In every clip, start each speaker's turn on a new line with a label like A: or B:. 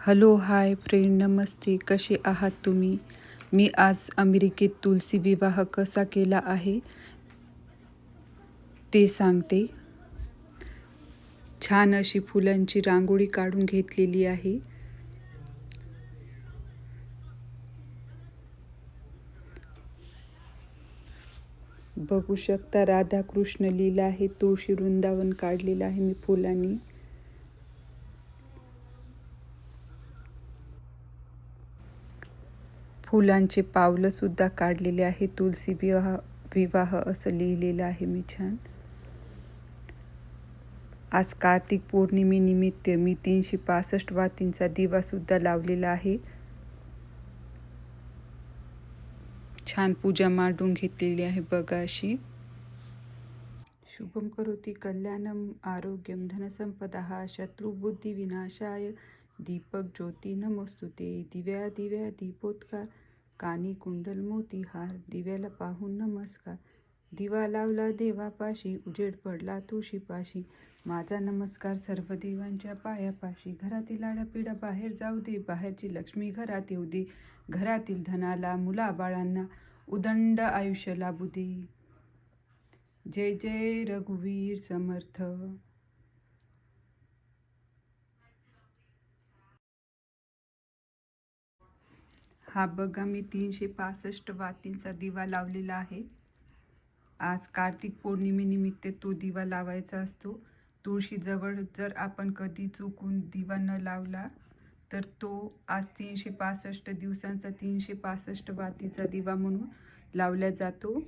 A: Hello, hi friend, नमस्ते. कसे आहात तुम्ही? मी आज अमेरिकेत तुलसी विवाह कसा केला आहे ते सांगते. छान अशी फुलांची रांगोळी काढून घेतलेली आहे. बघू शकता, राधाकृष्ण लीला आहे. तुळशी वृंदावन काढलेलं आहे मी फुलांनी. फुलांचे पावलं सुद्धा काढलेले आहे. तुलसी विवाह असं लिहिलेलं आहे मी छान. आज कार्तिक पौर्णिमेनिमित्त मी 365 वातींचा दिवा सुद्धा लावलेला आहे. छान पूजा मांडून घेतलेली आहे बघा अशी. शुभम करोति कल्याणम आरोग्यम धनसंपदा शत्रुबुद्धी विनाशाय दीपक ज्योती नमोस्तुते. दिव्या दिव्या दीपोत्कार कानी कुंडल मोती हार. दिव्याला पाहून नमस्कार. दिवा लावला देवापाशी उजेड पडला तुळशीपाशी. माझा नमस्कार सर्व देवांच्या पायापाशी. घरातील आडापिडा बाहेर जाऊ दे. बाहेरची लक्ष्मी घरात येऊ दे. घरातील धनाला मुलाबाळांना उदंड आयुष्य लाभू दे. जय जय रघुवीर समर्थ. हा बघा, मी 365 वातींचा दिवा लावलेला आहे. आज कार्तिक पौर्णिमेनिमित्त तो दिवा लावायचा असतो. तुळशीजवळ जर आपण कधी चुकून दिवा न लावला तर तो आज 365 दिवसांचा 365 वातीचा दिवा म्हणून लावला जातो.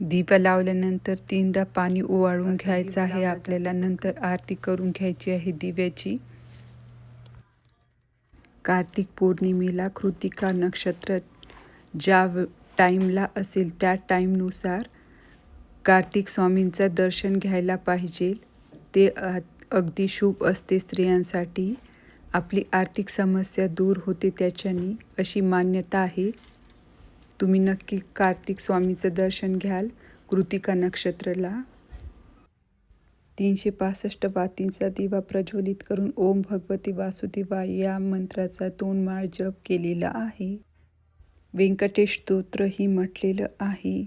A: दिवा लावल्यानंतर 3दा पाणी ओवाळून घ्यायचं आहे आपल्याला. नंतर आरती करून घ्यायची आहे दिव्याची. कार्तिक पौर्णिमेला कृतिका नक्षत्र ज्या टाईमला असेल त्या टाईमनुसार कार्तिक स्वामींचं दर्शन घ्यायला पाहिजे. ते अगदी शुभ असते स्त्रियांसाठी. आपली आर्थिक समस्या दूर होते त्याच्याने, अशी मान्यता आहे. तुम्ही नक्की कार्तिक स्वामीचं दर्शन घ्याल कृतिका नक्षत्राला. 365 वातींचा दिवा प्रज्वलित करून ओम भगवती वासुदेवाय या मंत्राचा 2 माळ जप केलेला आहे. व्यंकटेश स्तोत्र ही म्हटलेलं आहे.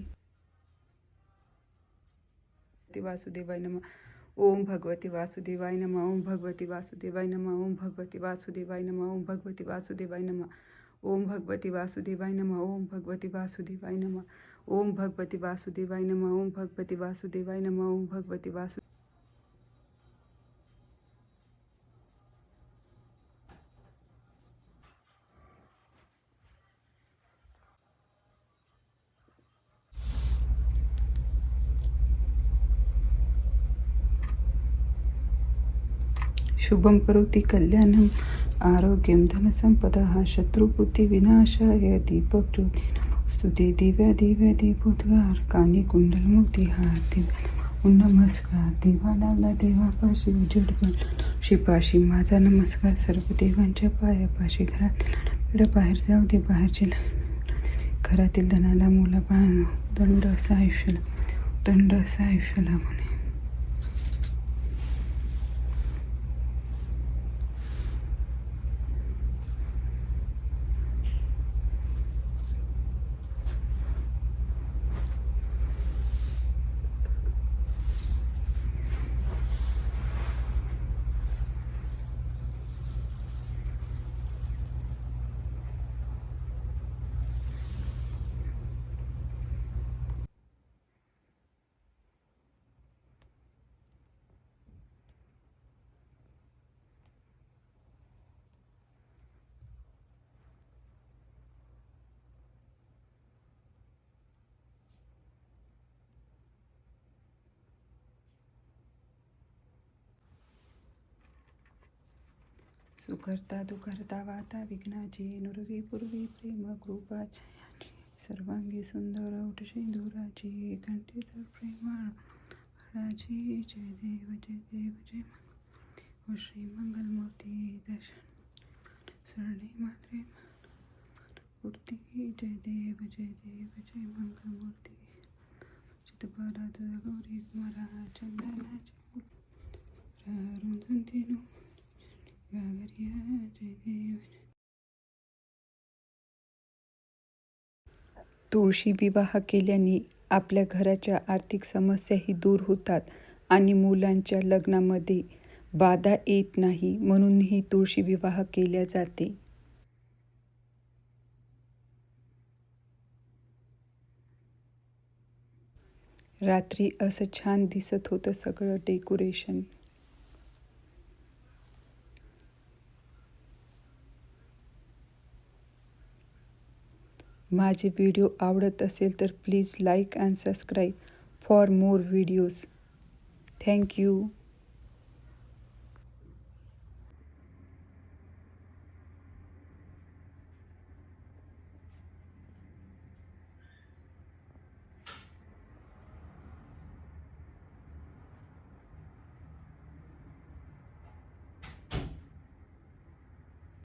A: वासुदेवाय नमः. ओम भगवती वासुदेवाय नमः. ओम भगवती वासुदेवाय नमः. ओम भगवती वासुदेवाय नमः. ओम भगवती वासुदेवाय नमः. ओम भगवती वासुदेवाय नमः. ओम भगवती वासुदेवाय नमः. ओम भगवती वासुदेवाय नमः. ओम भगवती वासुदेवाय नमः. ओम भगवती वासु शुभम करोति कल्याणम आरोग्यम धनसंपदा शत्रुबुद्धी विनाशाय दीपक ज्योती नमोस्तुते. दिव्या दिव्या दीपोद्गार कानी कुंडल मोती हार. दिव्याला नमस्कार. दिवा लावला देवापाशी उजेड पडला शिपाशी. माझा नमस्कार सर्व देवांच्या पायापाशी. घरातील बाहेर जाऊ दे. बाहेरचे घरातील धनाला मुलाबाळांना दंड असं आयुष्याला म्हणे. सुकर्ता दुकर्ता वाता विघ्नाची नुरवी पूर्वी प्रेम कृपा सर्वांगी सुंदर ओठ सिंधुराची कंठित प्रेमाळ हळाची. जय देव जय व श्री मंगलमूर्ती दर्शन सरणी मात्रे मूर्ती जय देव जय देव जय मंगलमूर्ती चितपारा तुझा गौरी कुमारा चंदनाची रुंदंतीनो गागरिया जय देव. तुळशी विवाह केल्याने आपल्या घराच्या आर्थिक समस्याही दूर होतात आणि मुलांच्या लग्नामध्ये बाधा येत नाही, म्हणूनही तुळशी विवाह केल्या जाते. रात्री असं छान दिसत होतं सगळं डेकोरेशन. माझे व्हिडिओ आवडत असेल तर please like and subscribe for more videos. Thank you.